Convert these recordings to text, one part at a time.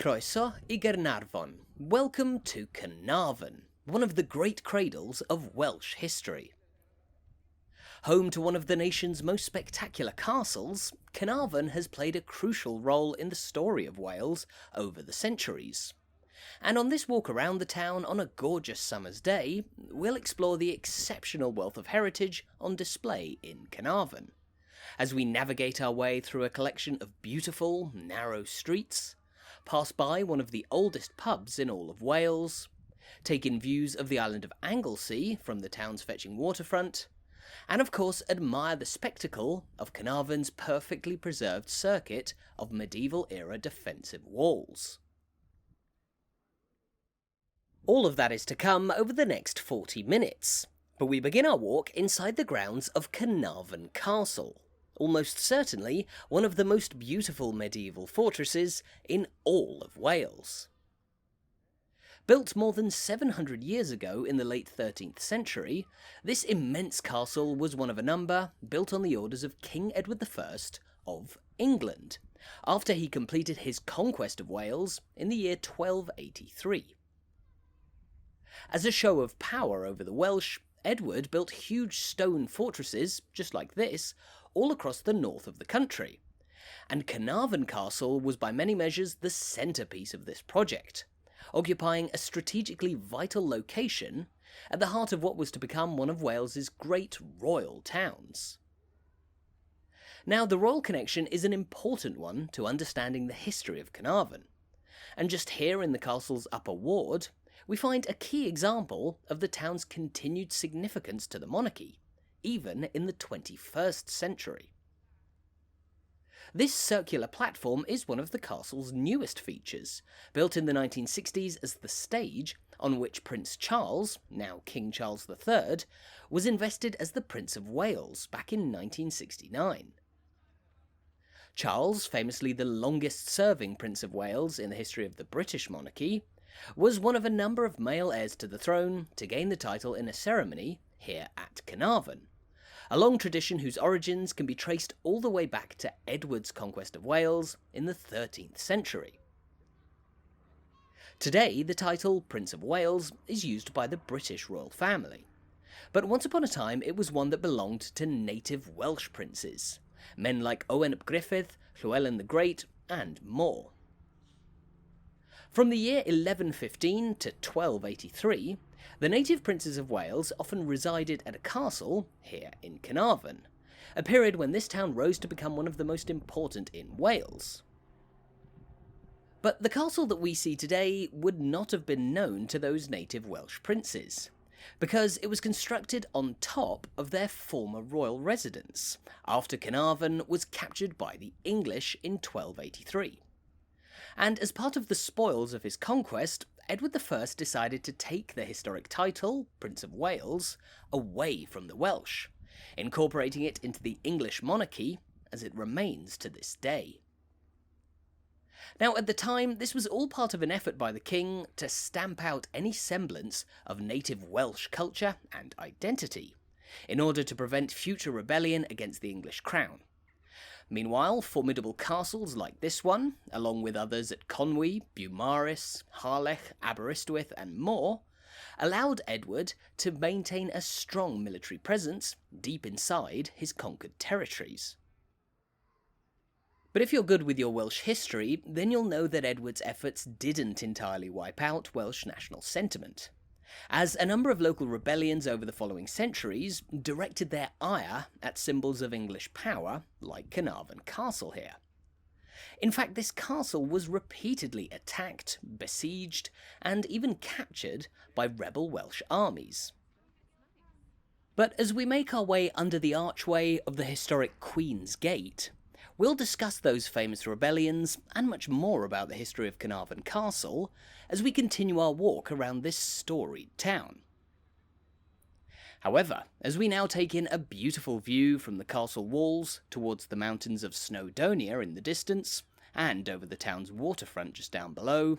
Croeso I Caernarfon. Welcome to Caernarfon, one of the great cradles of Welsh history. Home to one of the nation's most spectacular castles, Caernarfon has played a crucial role in the story of Wales over the centuries. And on this walk around the town on a gorgeous summer's day, we'll explore the exceptional wealth of heritage on display in Caernarfon, as we navigate our way through a collection of beautiful, narrow streets, pass by one of the oldest pubs in all of Wales, take in views of the island of Anglesey from the town's fetching waterfront, and of course admire the spectacle of Caernarfon's perfectly preserved circuit of medieval-era defensive walls. All of that is to come over the next 40 minutes, but we begin our walk inside the grounds of Caernarfon Castle, almost certainly one of the most beautiful medieval fortresses in all of Wales. Built more than 700 years ago in the late 13th century, this immense castle was one of a number built on the orders of King Edward I of England, after he completed his conquest of Wales in the year 1283. As a show of power over the Welsh, Edward built huge stone fortresses, just like this, all across the north of the country, and Caernarfon Castle was by many measures the centrepiece of this project, occupying a strategically vital location at the heart of what was to become one of Wales's great royal towns. Now, the royal connection is an important one to understanding the history of Caernarfon, and just here in the castle's upper ward, we find a key example of the town's continued significance to the monarchy, even in the 21st century. This circular platform is one of the castle's newest features, built in the 1960s as the stage on which Prince Charles, now King Charles III, was invested as the Prince of Wales back in 1969. Charles, famously the longest-serving Prince of Wales in the history of the British monarchy, was one of a number of male heirs to the throne to gain the title in a ceremony here at Caernarfon, a long tradition whose origins can be traced all the way back to Edward's conquest of Wales in the 13th century. Today, the title Prince of Wales is used by the British royal family, but once upon a time it was one that belonged to native Welsh princes, men like Owen ap Griffith, Llywelyn the Great, and more. From the year 1115 to 1283, the native princes of Wales often resided at a castle here in Caernarfon, a period when this town rose to become one of the most important in Wales. But the castle that we see today would not have been known to those native Welsh princes, because it was constructed on top of their former royal residence, after Caernarfon was captured by the English in 1283. And as part of the spoils of his conquest, Edward I decided to take the historic title, Prince of Wales, away from the Welsh, incorporating it into the English monarchy as it remains to this day. Now, at the time, this was all part of an effort by the king to stamp out any semblance of native Welsh culture and identity, in order to prevent future rebellion against the English crown. Meanwhile, formidable castles like this one, along with others at Conwy, Beaumaris, Harlech, Aberystwyth and more, allowed Edward to maintain a strong military presence deep inside his conquered territories. But if you're good with your Welsh history, then you'll know that Edward's efforts didn't entirely wipe out Welsh national sentiment, as a number of local rebellions over the following centuries directed their ire at symbols of English power, like Caernarfon Castle here. In fact, this castle was repeatedly attacked, besieged, and even captured by rebel Welsh armies. But as we make our way under the archway of the historic Queen's Gate, we'll discuss those famous rebellions and much more about the history of Caernarfon Castle as we continue our walk around this storied town. However, as we now take in a beautiful view from the castle walls towards the mountains of Snowdonia in the distance, and over the town's waterfront just down below,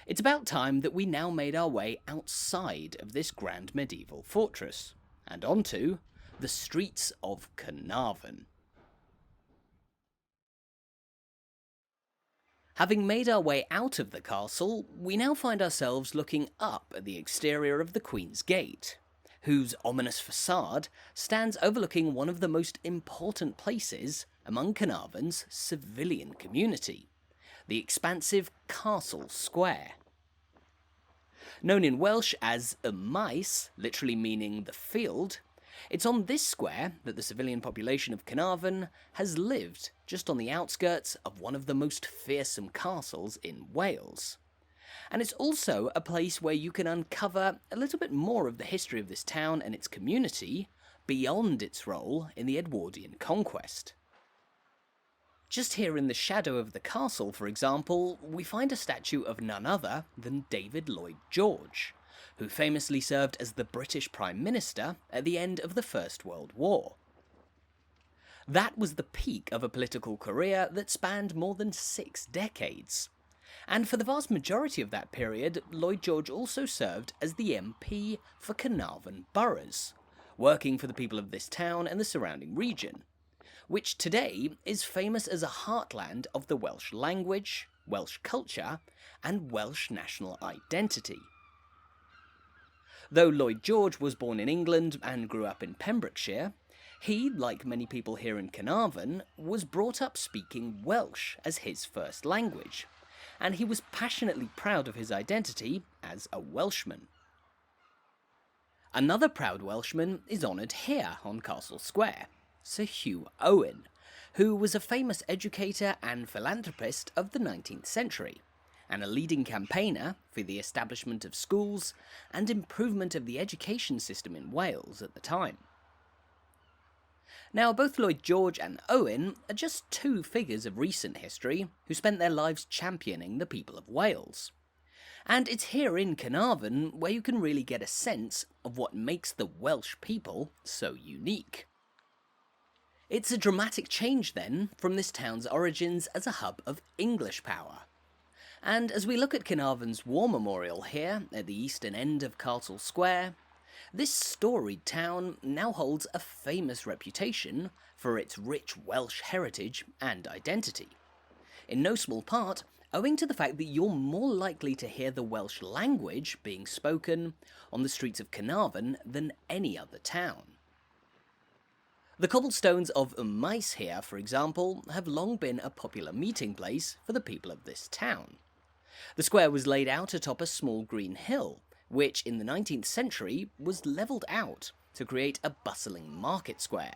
it's about time that we now made our way outside of this grand medieval fortress, and onto the streets of Caernarfon. Having made our way out of the castle, we now find ourselves looking up at the exterior of the Queen's Gate, whose ominous facade stands overlooking one of the most important places among Caernarfon's civilian community, the expansive Castle Square. Known in Welsh as y maes, literally meaning the field, it's on this square that the civilian population of Caernarfon has lived just on the outskirts of one of the most fearsome castles in Wales. And it's also a place where you can uncover a little bit more of the history of this town and its community beyond its role in the Edwardian conquest. Just here in the shadow of the castle, for example, we find a statue of none other than David Lloyd George, who famously served as the British Prime Minister at the end of the First World War. That was the peak of a political career that spanned more than 6 decades. And for the vast majority of that period, Lloyd George also served as the MP for Caernarfon boroughs, working for the people of this town and the surrounding region, which today is famous as a heartland of the Welsh language, Welsh culture, and Welsh national identity. Though Lloyd George was born in England and grew up in Pembrokeshire, he, like many people here in Caernarfon, was brought up speaking Welsh as his first language, and he was passionately proud of his identity as a Welshman. Another proud Welshman is honoured here on Castle Square, Sir Hugh Owen, who was a famous educator and philanthropist of the 19th century, and a leading campaigner for the establishment of schools and improvement of the education system in Wales at the time. Now, both Lloyd George and Owen are just 2 figures of recent history who spent their lives championing the people of Wales. And it's here in Caernarfon where you can really get a sense of what makes the Welsh people so unique. It's a dramatic change then from this town's origins as a hub of English power. And as we look at Caernarfon's war memorial here at the eastern end of Castle Square, this storied town now holds a famous reputation for its rich Welsh heritage and identity, in no small part owing to the fact that you're more likely to hear the Welsh language being spoken on the streets of Caernarfon than any other town. The cobblestones of y maes here, for example, have long been a popular meeting place for the people of this town. The square was laid out atop a small green hill, which in the 19th century was levelled out to create a bustling market square,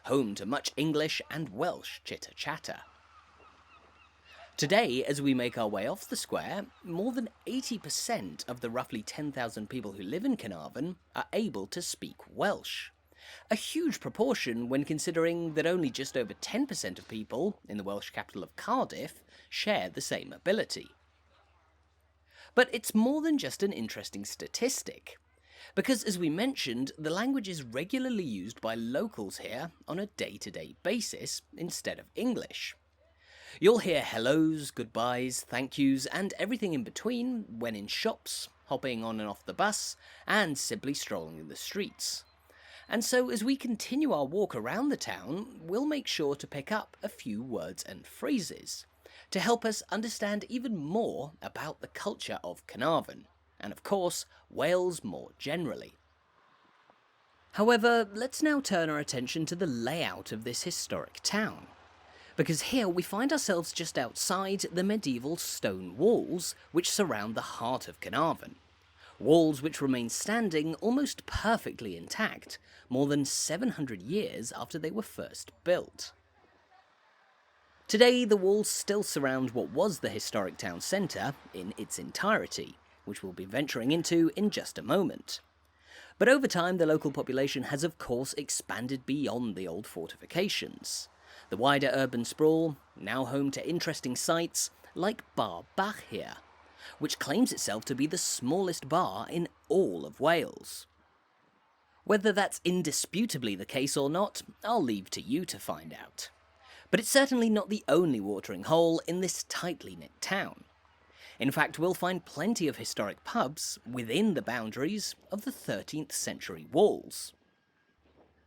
home to much English and Welsh chitter-chatter. Today, as we make our way off the square, more than 80% of the roughly 10,000 people who live in Caernarfon are able to speak Welsh. A huge proportion when considering that only just over 10% of people in the Welsh capital of Cardiff share the same ability. But it's more than just an interesting statistic, because as we mentioned, the language is regularly used by locals here on a day-to-day basis instead of English. You'll hear hellos, goodbyes, thank yous, and everything in between when in shops, hopping on and off the bus, and simply strolling in the streets. And so as we continue our walk around the town, we'll make sure to pick up a few words and phrases to help us understand even more about the culture of Caernarfon, and of course, Wales more generally. However, let's now turn our attention to the layout of this historic town, because here we find ourselves just outside the medieval stone walls which surround the heart of Caernarfon. Walls which remain standing almost perfectly intact, more than 700 years after they were first built. Today, the walls still surround what was the historic town centre in its entirety, which we'll be venturing into in just a moment. But over time, the local population has of course expanded beyond the old fortifications. The wider urban sprawl, now home to interesting sites like Bar Bach here, which claims itself to be the smallest bar in all of Wales. Whether that's indisputably the case or not, I'll leave to you to find out. But it's certainly not the only watering hole in this tightly knit town. In fact, we'll find plenty of historic pubs within the boundaries of the 13th century walls.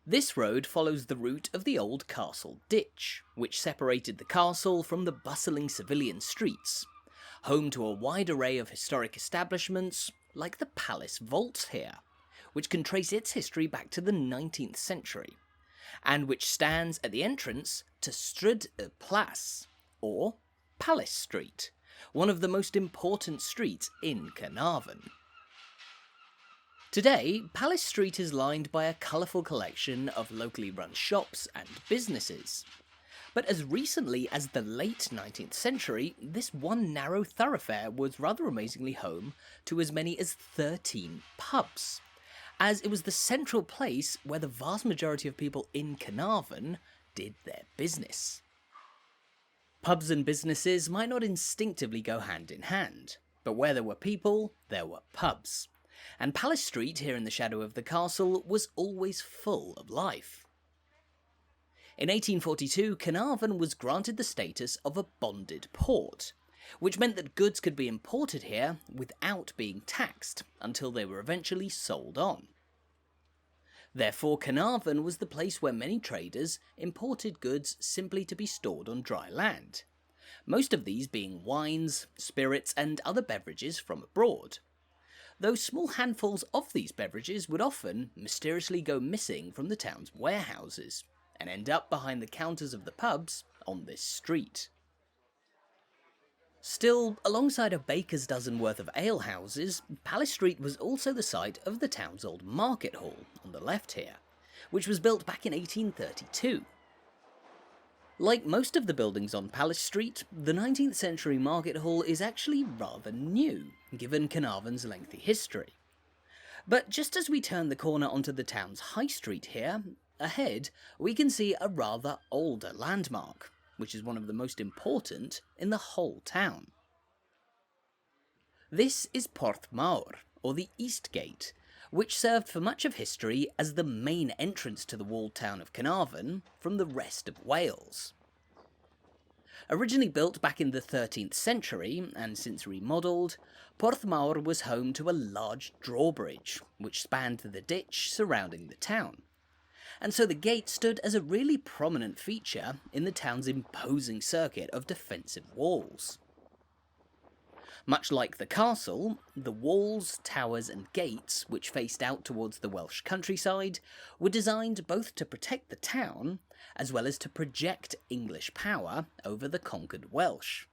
This road follows the route of the old castle ditch, which separated the castle from the bustling civilian streets, home to a wide array of historic establishments like the palace vaults here, which can trace its history back to the 19th century, and which stands at the entrance to Stryd y Plas, or Palace Street, one of the most important streets in Caernarfon. Today, Palace Street is lined by a colourful collection of locally run shops and businesses. But as recently as the late 19th century, this one narrow thoroughfare was rather amazingly home to as many as 13 pubs, as it was the central place where the vast majority of people in Caernarfon did their business. Pubs and businesses might not instinctively go hand in hand, but where there were people, there were pubs. And Palace Street, here in the shadow of the castle, was always full of life. In 1842, Caernarfon was granted the status of a bonded port, which meant that goods could be imported here without being taxed until they were eventually sold on. Therefore, Caernarfon was the place where many traders imported goods simply to be stored on dry land, most of these being wines, spirits, and other beverages from abroad, though small handfuls of these beverages would often mysteriously go missing from the town's warehouses and end up behind the counters of the pubs on this street. Still, alongside a baker's dozen worth of alehouses, Palace Street was also the site of the town's old market hall on the left here, which was built back in 1832. Like most of the buildings on Palace Street, the 19th century market hall is actually rather new, given Caernarfon's lengthy history. But just as we turn the corner onto the town's high street here, ahead we can see a rather older landmark, which is one of the most important in the whole town. This is Porth Mawr, or the East Gate, which served for much of history as the main entrance to the walled town of Caernarfon from the rest of Wales. Originally built back in the 13th century, and since remodelled, Porth Mawr was home to a large drawbridge, which spanned the ditch surrounding the town, and so the gate stood as a really prominent feature in the town's imposing circuit of defensive walls. Much like the castle, the walls, towers and gates, which faced out towards the Welsh countryside, were designed both to protect the town, as well as to project English power over the conquered Welsh.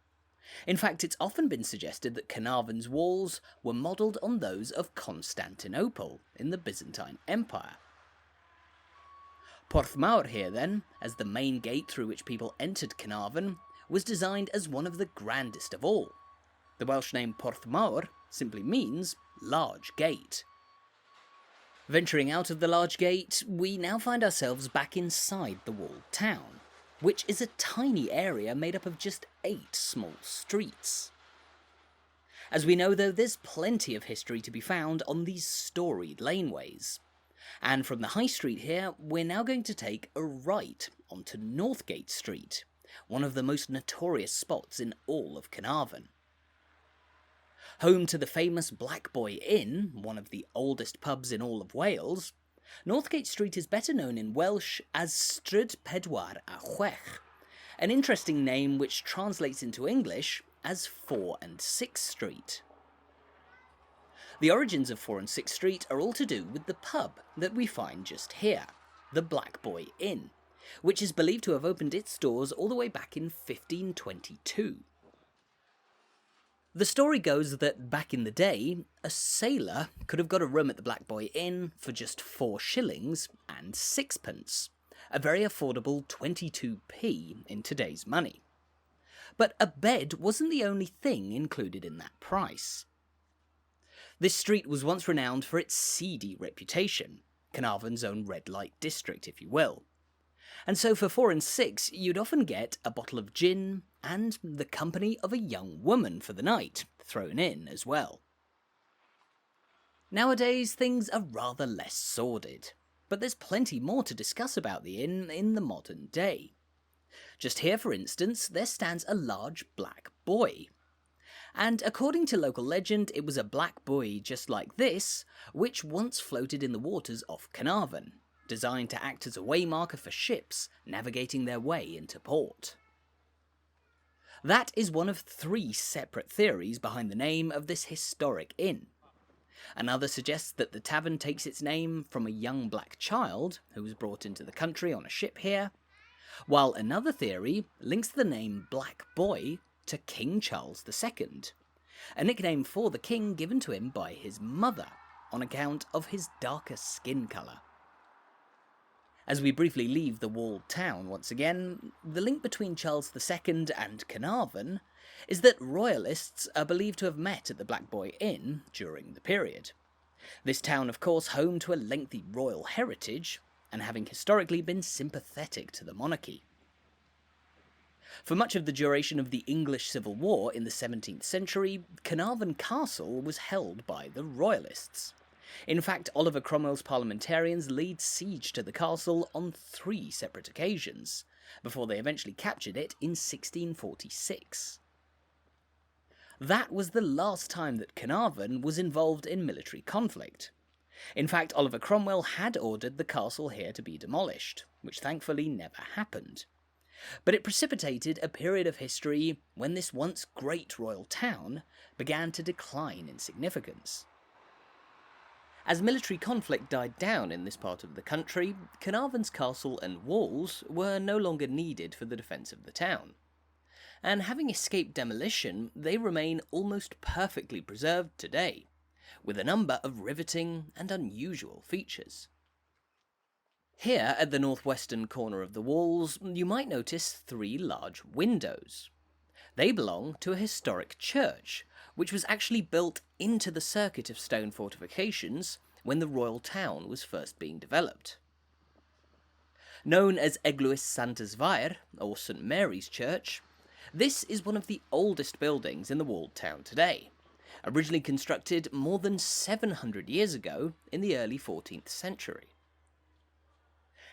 In fact, it's often been suggested that Caernarfon's walls were modelled on those of Constantinople in the Byzantine Empire. Porth Mawr here then, as the main gate through which people entered Caernarfon, was designed as one of the grandest of all. The Welsh name Porth Mawr simply means large gate. Venturing out of the large gate, we now find ourselves back inside the walled town, which is a tiny area made up of just 8 small streets. As we know though, there's plenty of history to be found on these storied laneways. And from the high street here, we're now going to take a right onto Northgate Street, one of the most notorious spots in all of Caernarfon. Home to the famous Black Boy Inn, one of the oldest pubs in all of Wales, Northgate Street is better known in Welsh as Stryd Pedwar a Chwech, an interesting name which translates into English as 4 and 6 Street. The origins of 4 and 6 Street are all to do with the pub that we find just here, the Black Boy Inn, which is believed to have opened its doors all the way back in 1522. The story goes that back in the day, a sailor could have got a room at the Black Boy Inn for just 4 shillings and 6pence, a very affordable 22p in today's money. But a bed wasn't the only thing included in that price. This street was once renowned for its seedy reputation, Caernarfon's own red light district if you will. And so for 4 and 6 you'd often get a bottle of gin and the company of a young woman for the night thrown in as well. Nowadays things are rather less sordid, but there's plenty more to discuss about the inn in the modern day. Just here for instance there stands a large black buoy. And according to local legend, it was a black buoy just like this, which once floated in the waters off Caernarfon, designed to act as a waymarker for ships navigating their way into port. That is one of 3 separate theories behind the name of this historic inn. Another suggests that the tavern takes its name from a young black child who was brought into the country on a ship here, while another theory links the name Black Boy to King Charles II, a nickname for the king given to him by his mother on account of his darker skin colour. As we briefly leave the walled town once again, the link between Charles II and Caernarfon is that royalists are believed to have met at the Black Boy Inn during the period. This town, of course, home to a lengthy royal heritage, and having historically been sympathetic to the monarchy. For much of the duration of the English Civil War in the 17th century, Caernarfon Castle was held by the royalists. In fact, Oliver Cromwell's parliamentarians laid siege to the castle on 3 separate occasions, before they eventually captured it in 1646. That was the last time that Caernarfon was involved in military conflict. In fact, Oliver Cromwell had ordered the castle here to be demolished, which thankfully never happened. But it precipitated a period of history when this once great royal town began to decline in significance. As military conflict died down in this part of the country, Caernarfon's castle and walls were no longer needed for the defence of the town. And having escaped demolition, they remain almost perfectly preserved today, with a number of riveting and unusual features. Here, at the northwestern corner of the walls, you might notice 3 large windows. They belong to a historic church, which was actually built into the circuit of stone fortifications when the royal town was first being developed. Known as Eglwys Santes Vair, or St Mary's Church, this is one of the oldest buildings in the walled town today, originally constructed more than 700 years ago in the early 14th century.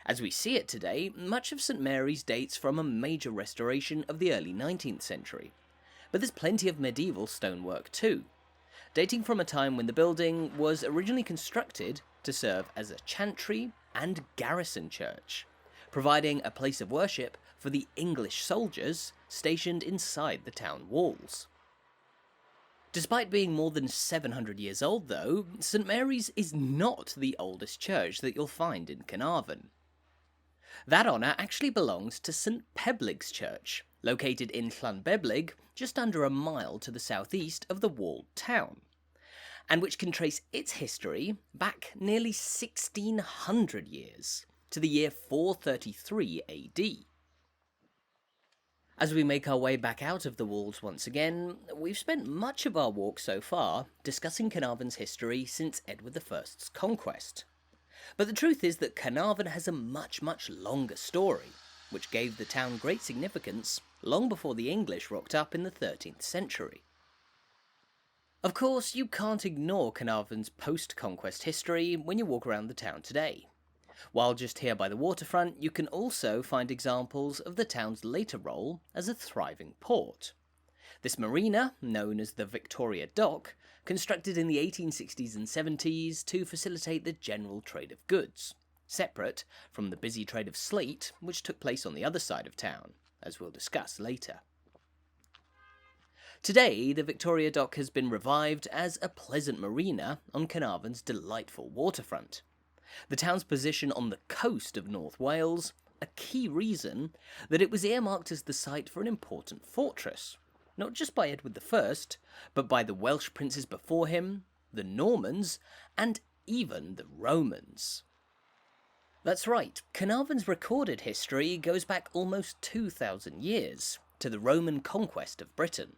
As we see it today, much of St Mary's dates from a major restoration of the early 19th century, but there's plenty of medieval stonework too, dating from a time when the building was originally constructed to serve as a chantry and garrison church, providing a place of worship for the English soldiers stationed inside the town walls. Despite being more than 700 years old though, St Mary's is not the oldest church that you'll find in Caernarfon. That honour actually belongs to St Peblig's Church, located in Llanbeblig, just under a mile to the southeast of the walled town, and which can trace its history back nearly 1600 years, to the year 433 AD. As we make our way back out of the walls once again, we've spent much of our walk so far discussing Caernarfon's history since Edward I's conquest. But the truth is that Caernarfon has a much longer story, which gave the town great significance long before the English rocked up in the 13th century. Of course, you can't ignore Caernarfon's post-conquest history when you walk around the town today. While just here by the waterfront, you can also find examples of the town's later role as a thriving port. This marina, known as the Victoria Dock, constructed in the 1860s and 70s to facilitate the general trade of goods, separate from the busy trade of slate which took place on the other side of town, as we'll discuss later. Today, the Victoria Dock has been revived as a pleasant marina on Caernarfon's delightful waterfront. The town's position on the coast of North Wales, a key reason that it was earmarked as the site for an important fortress, not just by Edward I, but by the Welsh princes before him, the Normans, and even the Romans. That's right, Caernarfon's recorded history goes back almost 2,000 years, to the Roman conquest of Britain.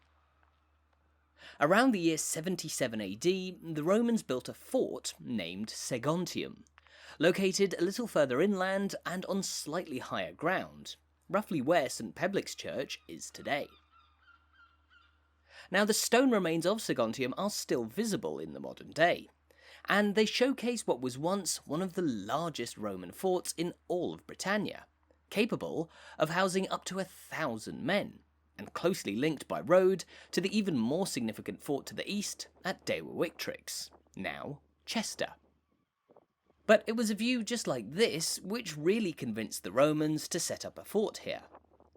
Around the year 77 AD, the Romans built a fort named Seigontium, located a little further inland and on slightly higher ground, roughly where St Peblig's Church is today. Now, the stone remains of Seigontium are still visible in the modern day, and they showcase what was once one of the largest Roman forts in all of Britannia, capable of housing up to 1,000 men, and closely linked by road to the even more significant fort to the east at Dewi Wictrix, now Chester. But it was a view just like this which really convinced the Romans to set up a fort here,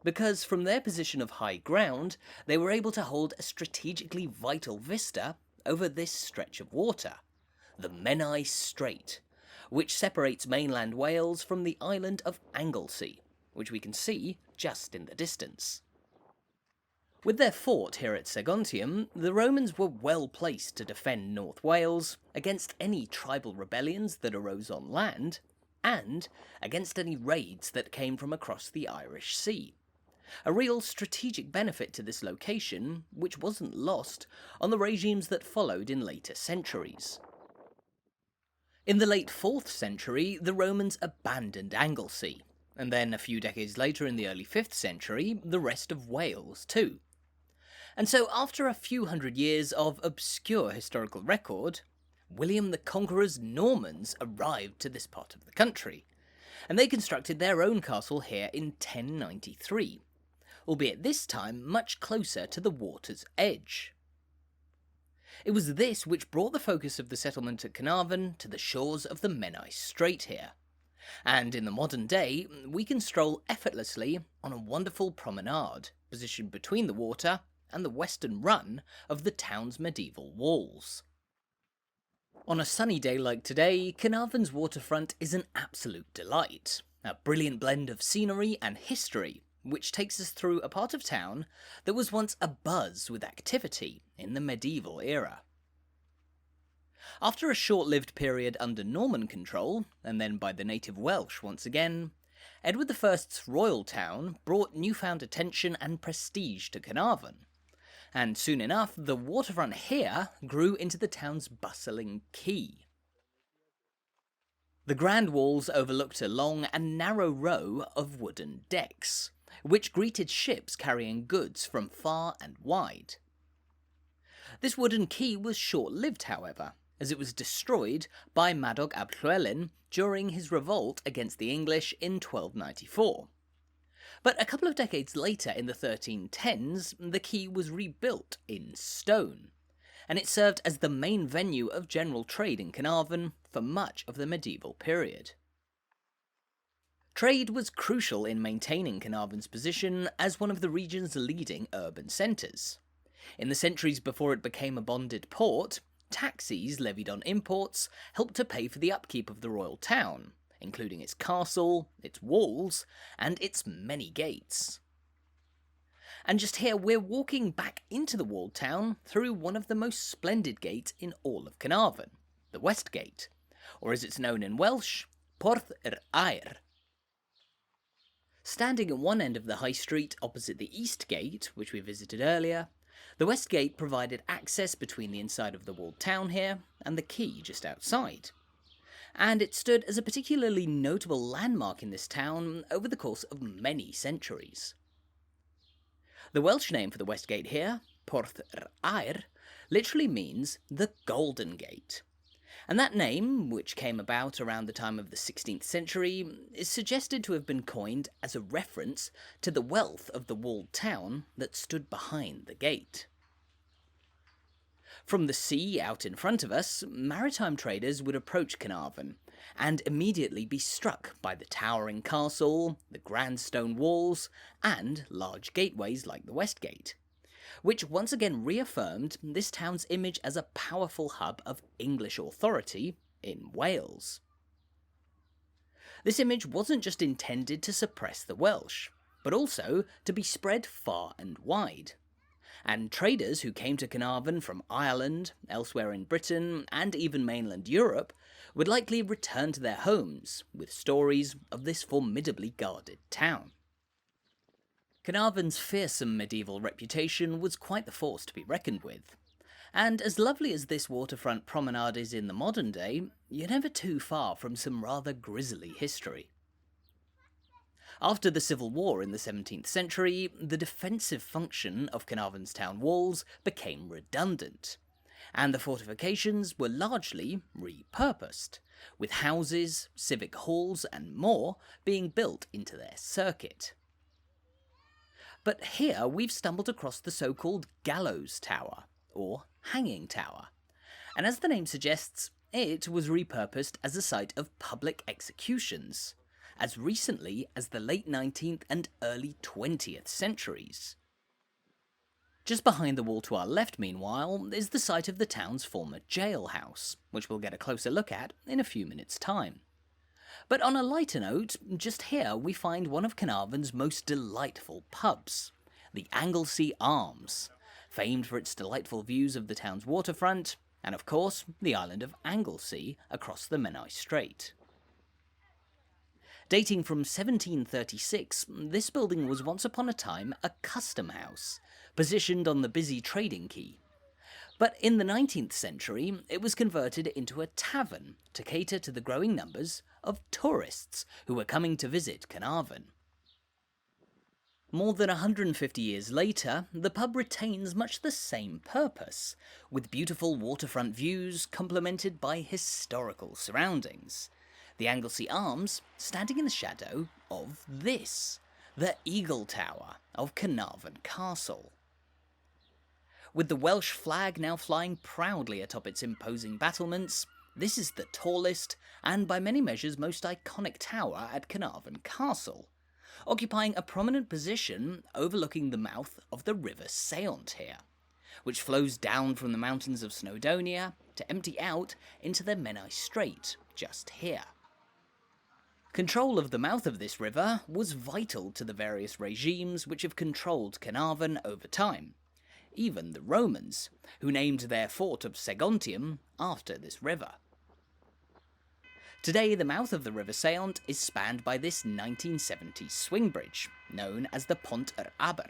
because from their position of high ground, they were able to hold a strategically vital vista over this stretch of water, the Menai Strait, which separates mainland Wales from the island of Anglesey, which we can see just in the distance. With their fort here at Seiont, the Romans were well placed to defend North Wales against any tribal rebellions that arose on land, and against any raids that came from across the Irish Sea. A real strategic benefit to this location, which wasn't lost on the regimes that followed in later centuries. In the late 4th century, the Romans abandoned Anglesey, and then a few decades later in the early 5th century, the rest of Wales too. And so after a few hundred years of obscure historical record, William the Conqueror's Normans arrived to this part of the country, and they constructed their own castle here in 1093, albeit this time much closer to the water's edge. It was this which brought the focus of the settlement at Caernarfon to the shores of the Menai Strait here, and in the modern day we can stroll effortlessly on a wonderful promenade positioned between the water and the western run of the town's medieval walls. On a sunny day like today, Caernarfon's waterfront is an absolute delight, a brilliant blend of scenery and history, which takes us through a part of town that was once abuzz with activity in the medieval era. After a short-lived period under Norman control, and then by the native Welsh once again, Edward I's royal town brought newfound attention and prestige to Caernarfon, and soon enough the waterfront here grew into the town's bustling quay. The grand walls overlooked a long and narrow row of wooden decks, which greeted ships carrying goods from far and wide. This wooden quay was short-lived, however, as it was destroyed by Madog ap Llywelyn during his revolt against the English in 1294. But a couple of decades later, in the 1310s, the quay was rebuilt in stone, and it served as the main venue of general trade in Caernarfon for much of the medieval period. Trade was crucial in maintaining Caernarfon's position as one of the region's leading urban centres. In the centuries before it became a bonded port, taxes levied on imports helped to pay for the upkeep of the royal town, including its castle, its walls, and its many gates. And just here we're walking back into the walled town through one of the most splendid gates in all of Caernarfon, the West Gate, or as it's known in Welsh, Porth Mawr. Standing at one end of the high street opposite the East Gate, which we visited earlier, the West Gate provided access between the inside of the walled town here and the quay just outside, and it stood as a particularly notable landmark in this town over the course of many centuries. The Welsh name for the West Gate here, Porth Mawr, literally means the Golden Gate, and that name, which came about around the time of the 16th century, is suggested to have been coined as a reference to the wealth of the walled town that stood behind the gate. From the sea out in front of us, maritime traders would approach Caernarfon and immediately be struck by the towering castle, the grand stone walls, and large gateways like the West Gate, which once again reaffirmed this town's image as a powerful hub of English authority in Wales. This image wasn't just intended to suppress the Welsh, but also to be spread far and wide. And traders who came to Caernarfon from Ireland, elsewhere in Britain, and even mainland Europe would likely return to their homes with stories of this formidably guarded town. Caernarfon's fearsome medieval reputation was quite the force to be reckoned with, and as lovely as this waterfront promenade is in the modern day, you're never too far from some rather grisly history. After the Civil War in the 17th century, the defensive function of Caernarfon's town walls became redundant, and the fortifications were largely repurposed, with houses, civic halls and more being built into their circuit. But here we've stumbled across the so-called Gallows Tower, or Hanging Tower, and as the name suggests, it was repurposed as a site of public executions, as recently as the late 19th and early 20th centuries. Just behind the wall to our left, meanwhile, is the site of the town's former jailhouse, which we'll get a closer look at in a few minutes' time. But on a lighter note, just here we find one of Caernarfon's most delightful pubs, the Anglesey Arms, famed for its delightful views of the town's waterfront, and of course, the island of Anglesey across the Menai Strait. Dating from 1736, this building was once upon a time a custom house, positioned on the busy trading quay. But in the 19th century, it was converted into a tavern to cater to the growing numbers of tourists who were coming to visit Caernarfon. More than 150 years later, the pub retains much the same purpose, with beautiful waterfront views complemented by historical surroundings. The Anglesey Arms standing in the shadow of this, the Eagle Tower of Caernarfon Castle. With the Welsh flag now flying proudly atop its imposing battlements, this is the tallest and by many measures most iconic tower at Caernarfon Castle, occupying a prominent position overlooking the mouth of the river Seiont here, which flows down from the mountains of Snowdonia to empty out into the Menai Strait just here. Control of the mouth of this river was vital to the various regimes which have controlled Caernarfon over time, even the Romans, who named their fort of Seigontium after this river. Today, the mouth of the River Seiont is spanned by this 1970s swing bridge, known as the Pont yr Aber,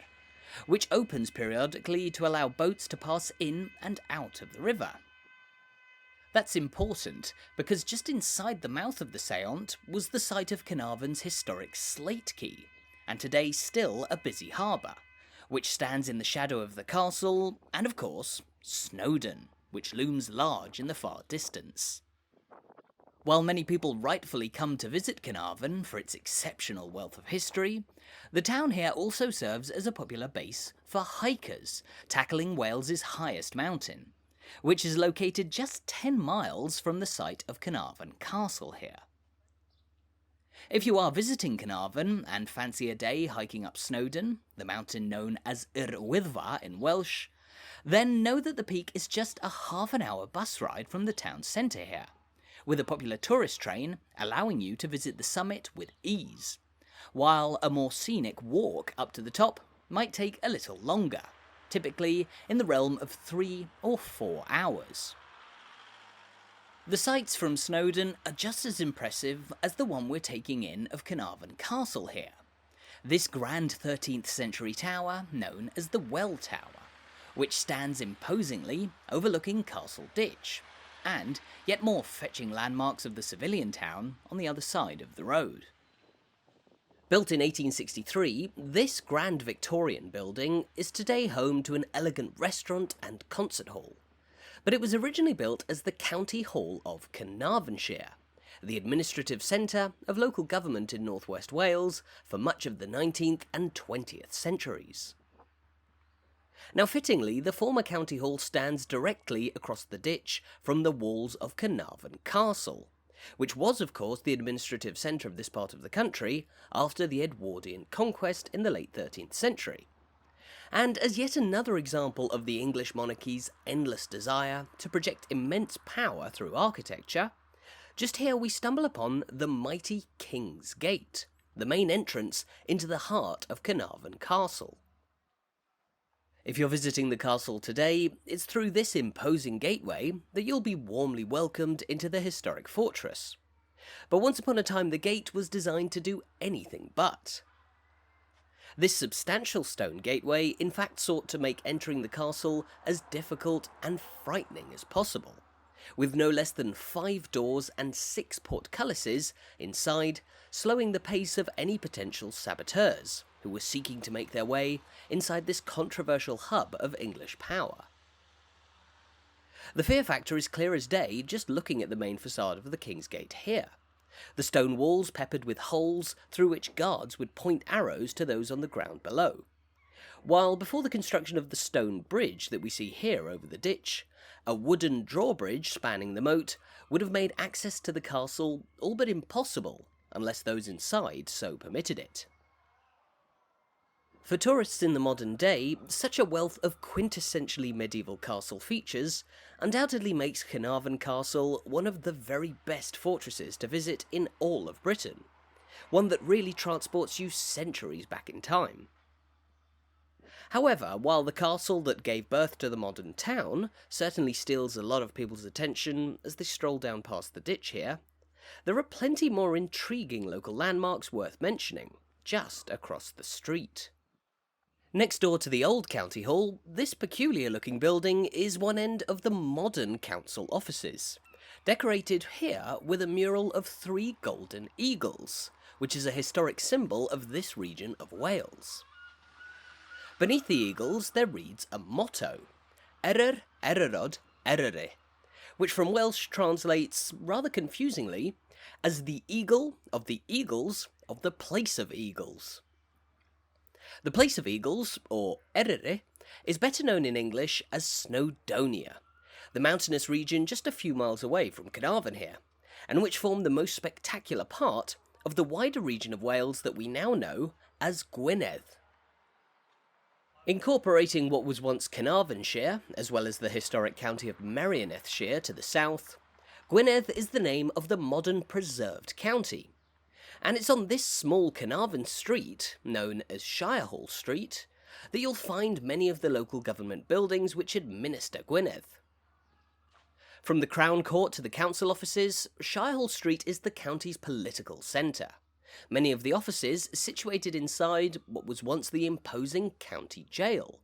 which opens periodically to allow boats to pass in and out of the river. That's important because just inside the mouth of the Seiont was the site of Caernarfon's historic Slate Quay, and today still a busy harbour, which stands in the shadow of the castle, and of course, Snowdon, which looms large in the far distance. While many people rightfully come to visit Caernarfon for its exceptional wealth of history, the town here also serves as a popular base for hikers tackling Wales's highest mountain, which is located just 10 miles from the site of Caernarfon Castle here. If you are visiting Caernarfon and fancy a day hiking up Snowdon, the mountain known as Yr Wyddfa in Welsh, then know that the peak is just a half-an-hour bus ride from the town centre here, with a popular tourist train allowing you to visit the summit with ease, while a more scenic walk up to the top might take a little longer, typically in the realm of 3 or 4 hours. The sights from Snowdon are just as impressive as the one we're taking in of Caernarfon Castle here, this grand 13th century tower known as the Well Tower, which stands imposingly overlooking Castle Ditch, and yet more fetching landmarks of the civilian town on the other side of the road. Built in 1863, this grand Victorian building is today home to an elegant restaurant and concert hall, but it was originally built as the County Hall of Caernarfonshire, the administrative centre of local government in northwest Wales for much of the 19th and 20th centuries. Now fittingly, the former County Hall stands directly across the ditch from the walls of Caernarfon Castle, which was of course the administrative centre of this part of the country after the Edwardian conquest in the late 13th century. And as yet another example of the English monarchy's endless desire to project immense power through architecture, just here we stumble upon the mighty King's Gate, the main entrance into the heart of Caernarfon Castle. If you're visiting the castle today, it's through this imposing gateway that you'll be warmly welcomed into the historic fortress. But once upon a time the gate was designed to do anything but. This substantial stone gateway in fact sought to make entering the castle as difficult and frightening as possible, with no less than 5 doors and 6 portcullises inside, slowing the pace of any potential saboteurs who were seeking to make their way inside this controversial hub of English power. The fear factor is clear as day just looking at the main facade of the King's Gate here. The stone walls peppered with holes through which guards would point arrows to those on the ground below, while before the construction of the stone bridge that we see here over the ditch, a wooden drawbridge spanning the moat would have made access to the castle all but impossible, unless those inside so permitted it. For tourists in the modern day, such a wealth of quintessentially medieval castle features undoubtedly makes Caernarfon Castle one of the very best fortresses to visit in all of Britain, one that really transports you centuries back in time. However, while the castle that gave birth to the modern town certainly steals a lot of people's attention as they stroll down past the ditch here, there are plenty more intriguing local landmarks worth mentioning, just across the street. Next door to the old county hall, this peculiar-looking building is one end of the modern council offices, decorated here with a mural of 3 golden eagles, which is a historic symbol of this region of Wales. Beneath the eagles there reads a motto, Erer, Ererod, Erere, which from Welsh translates, rather confusingly, as the eagle of the eagles of the place of eagles. The place of eagles, or Erere, is better known in English as Snowdonia, the mountainous region just a few miles away from Caernarfon here, and which form the most spectacular part of the wider region of Wales that we now know as Gwynedd. Incorporating what was once Caernarfonshire, as well as the historic county of Merionethshire to the south, Gwynedd is the name of the modern preserved county, and it's on this small Caernarfon street, known as Shire Street, that you'll find many of the local government buildings which administer Gwynedd. From the Crown Court to the council offices, Shire Street is the county's political centre, many of the offices situated inside what was once the imposing county jail,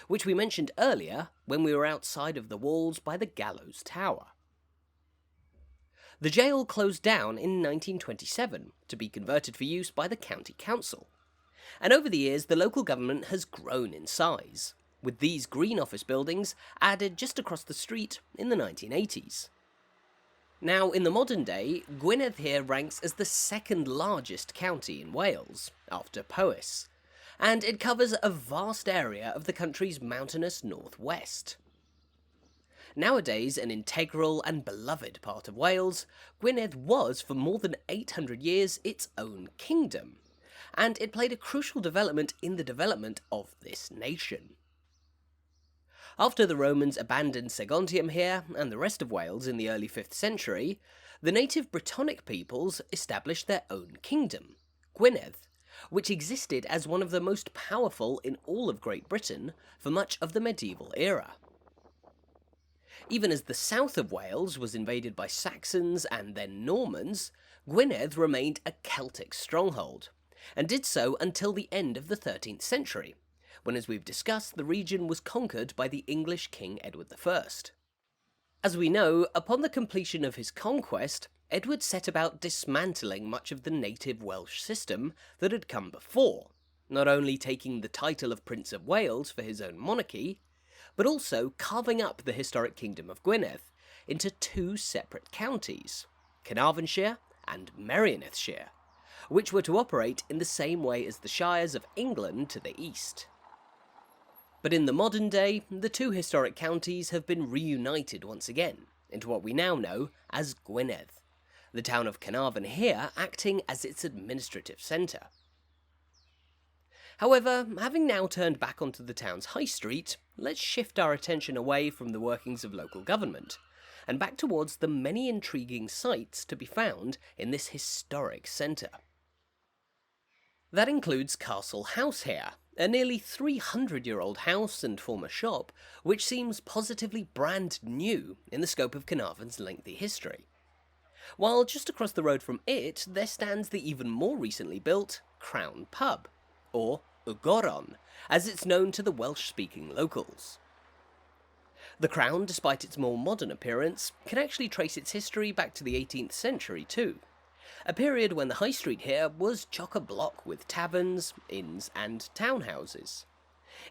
which we mentioned earlier when we were outside of the walls by the Gallows Tower. The jail closed down in 1927 to be converted for use by the county council, and over the years the local government has grown in size, with these green office buildings added just across the street in the 1980s. Now, in the modern day, Gwynedd here ranks as the second largest county in Wales, after Powys, and it covers a vast area of the country's mountainous northwest. Nowadays an integral and beloved part of Wales, Gwynedd was for more than 800 years its own kingdom, and it played a crucial development in the development of this nation. After the Romans abandoned Seiont here and the rest of Wales in the early 5th century, the native Brittonic peoples established their own kingdom, Gwynedd, which existed as one of the most powerful in all of Great Britain for much of the medieval era. Even as the south of Wales was invaded by Saxons and then Normans, Gwynedd remained a Celtic stronghold, and did so until the end of the 13th century, when, as we've discussed, the region was conquered by the English King Edward I. As we know, upon the completion of his conquest, Edward set about dismantling much of the native Welsh system that had come before, not only taking the title of Prince of Wales for his own monarchy, but also carving up the historic kingdom of Gwynedd into 2 separate counties, Caernarfonshire and Merionethshire, which were to operate in the same way as the shires of England to the east. But in the modern day, the 2 historic counties have been reunited once again into what we now know as Gwynedd, the town of Caernarfon here acting as its administrative centre. However, having now turned back onto the town's high street, let's shift our attention away from the workings of local government, and back towards the many intriguing sights to be found in this historic centre. That includes Castle House here, a nearly 300-year-old house and former shop, which seems positively brand new in the scope of Caernarfon's lengthy history. While just across the road from it, there stands the even more recently built Crown Pub, or Ugoron, as it's known to the Welsh-speaking locals. The Crown, despite its more modern appearance, can actually trace its history back to the 18th century too, a period when the high street here was chock-a-block with taverns, inns and townhouses.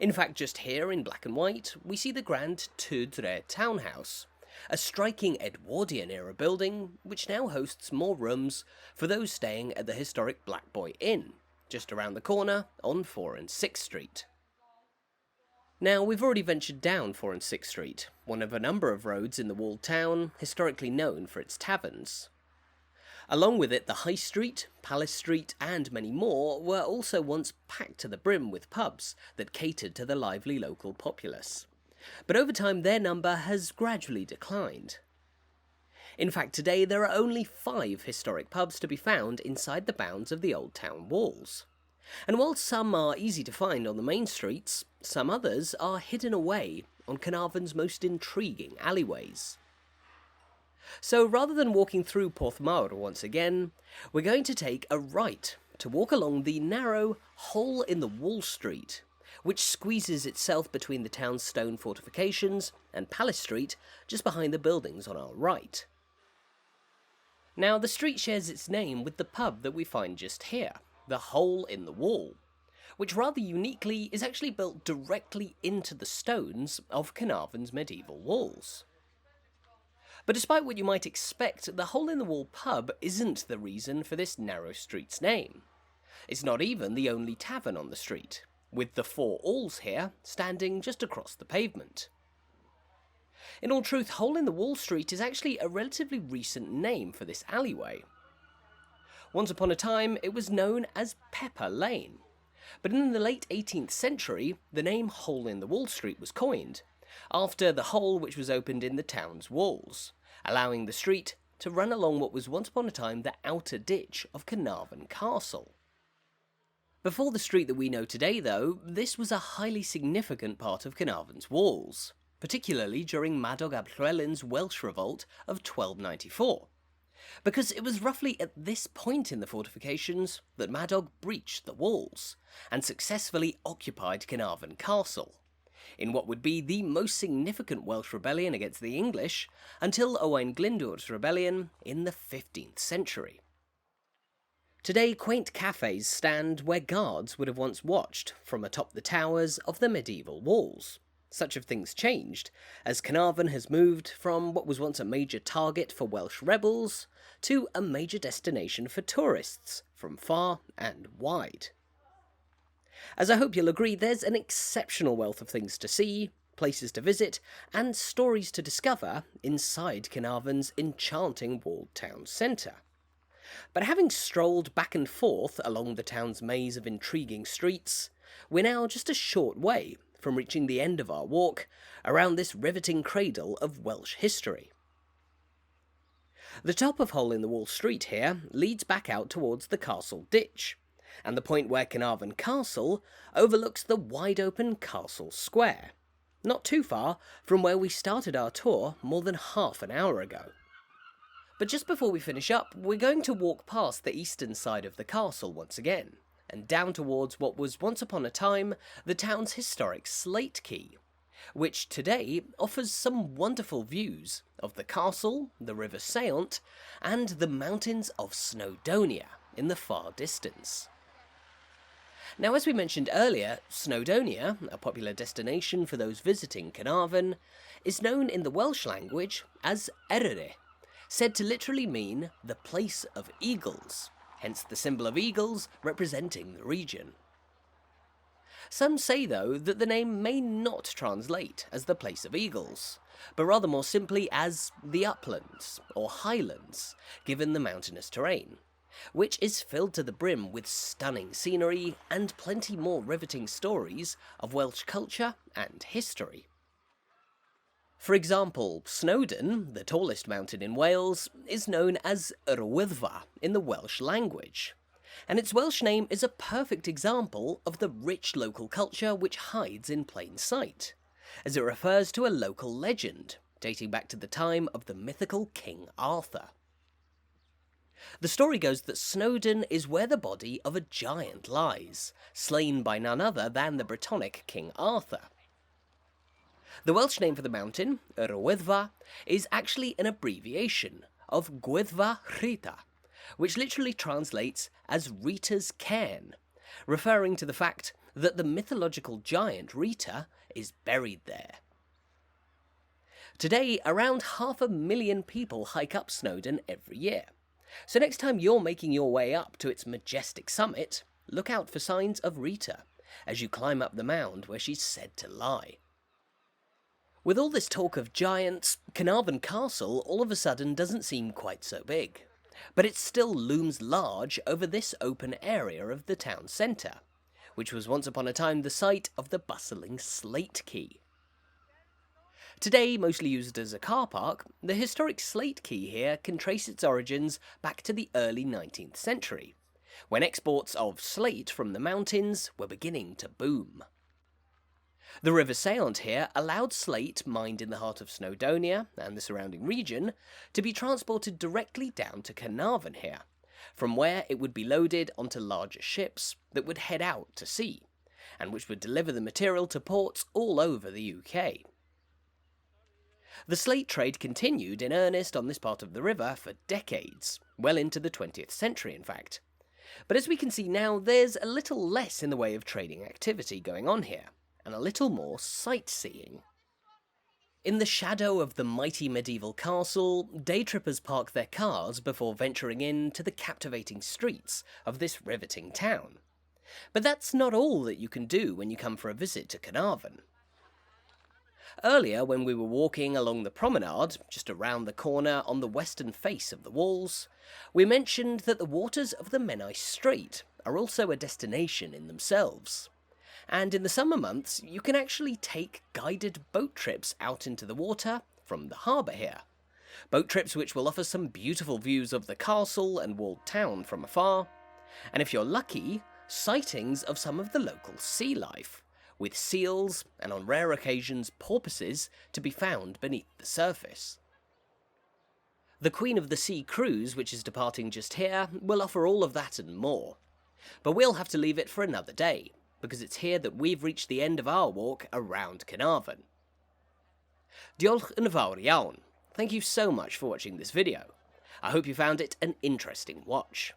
In fact, just here in black and white, we see the grand Tewdre townhouse, a striking Edwardian-era building which now hosts more rooms for those staying at the historic Black Boy Inn, just around the corner on 4 and 6 Street. Now, we've already ventured down 4 and 6 Street, one of a number of roads in the walled town, historically known for its taverns. Along with it, the High Street, Palace Street, and many more were also once packed to the brim with pubs that catered to the lively local populace. But over time, their number has gradually declined. In fact, today there are only 5 historic pubs to be found inside the bounds of the old town walls. And while some are easy to find on the main streets, some others are hidden away on Caernarfon's most intriguing alleyways. So rather than walking through Porth Mawr once again, we're going to take a right to walk along the narrow hole-in-the-wall street, which squeezes itself between the town's stone fortifications and Palace Street just behind the buildings on our right. Now, the street shares its name with the pub that we find just here, the Hole in the Wall, which rather uniquely is actually built directly into the stones of Caernarfon's medieval walls. But despite what you might expect, the Hole in the Wall pub isn't the reason for this narrow street's name. It's not even the only tavern on the street, with the 4 Alls here standing just across the pavement. In all truth, Hole in the Wall Street is actually a relatively recent name for this alleyway. Once upon a time, it was known as Pepper Lane, but in the late 18th century, the name Hole in the Wall Street was coined, after the hole which was opened in the town's walls, allowing the street to run along what was once upon a time the outer ditch of Caernarfon Castle. Before the street that we know today, though, this was a highly significant part of Caernarfon's walls, particularly during Madog ap Llywelyn's Welsh revolt of 1294, because it was roughly at this point in the fortifications that Madog breached the walls and successfully occupied Caernarfon Castle, in what would be the most significant Welsh rebellion against the English until Owain Glyndwr's rebellion in the 15th century. Today, quaint cafes stand where guards would have once watched from atop the towers of the medieval walls. Such have things changed, as Caernarfon has moved from what was once a major target for Welsh rebels to a major destination for tourists from far and wide. As I hope you'll agree, there's an exceptional wealth of things to see, places to visit, and stories to discover inside Caernarfon's enchanting walled town centre. But having strolled back and forth along the town's maze of intriguing streets, we're now just a short way from reaching the end of our walk around this riveting cradle of Welsh history. The top of Hole in the Wall Street here leads back out towards the castle ditch, and the point where Caernarfon Castle overlooks the wide-open castle square, not too far from where we started our tour more than half an hour ago. But just before we finish up, we're going to walk past the eastern side of the castle once again, and down towards what was once upon a time the town's historic Slate Quay, which today offers some wonderful views of the castle, the river Seiont, and the mountains of Snowdonia in the far distance. Now, as we mentioned earlier, Snowdonia, a popular destination for those visiting Caernarfon, is known in the Welsh language as Eryri, said to literally mean the place of eagles, hence the symbol of eagles representing the region. Some say, though, that the name may not translate as the place of eagles, but rather more simply as the uplands, or highlands, given the mountainous terrain, which is filled to the brim with stunning scenery and plenty more riveting stories of Welsh culture and history. For example, Snowdon, the tallest mountain in Wales, is known as Yr Wyddfa in the Welsh language, and its Welsh name is a perfect example of the rich local culture which hides in plain sight, as it refers to a local legend dating back to the time of the mythical King Arthur. The story goes that Snowdon is where the body of a giant lies, slain by none other than the Brittonic King Arthur. The Welsh name for the mountain, Yr Wyddfa, is actually an abbreviation of Gwyddfa Rhita, which literally translates as Rita's cairn, referring to the fact that the mythological giant Rita is buried there. Today, around 500,000 people hike up Snowdon every year, so next time you're making your way up to its majestic summit, look out for signs of Rita, as you climb up the mound where she's said to lie. With all this talk of giants, Caernarfon Castle all of a sudden doesn't seem quite so big, but it still looms large over this open area of the town centre, which was once upon a time the site of the bustling Slate Quay. Today mostly used as a car park, the historic Slate Quay here can trace its origins back to the early 19th century, when exports of slate from the mountains were beginning to boom. The River Seiont here allowed slate mined in the heart of Snowdonia and the surrounding region to be transported directly down to Caernarfon here, from where it would be loaded onto larger ships that would head out to sea, and which would deliver the material to ports all over the UK. The slate trade continued in earnest on this part of the river for decades, well into the 20th century in fact. But as we can see now, there's a little less in the way of trading activity going on here, and a little more sightseeing. In the shadow of the mighty medieval castle, day trippers park their cars before venturing into the captivating streets of this riveting town. But that's not all that you can do when you come for a visit to Caernarfon. Earlier, when we were walking along the promenade, just around the corner on the western face of the walls, we mentioned that the waters of the Menai Strait are also a destination in themselves. And in the summer months, you can actually take guided boat trips out into the water from the harbour here. Boat trips which will offer some beautiful views of the castle and walled town from afar, and if you're lucky, sightings of some of the local sea life, with seals and on rare occasions porpoises to be found beneath the surface. The Queen of the Sea cruise, which is departing just here, will offer all of that and more. But we'll have to leave it for another day, because it's here that we've reached the end of our walk around Caernarfon. Diolch yn fawr iawn. Thank you so much for watching this video. I hope you found it an interesting watch.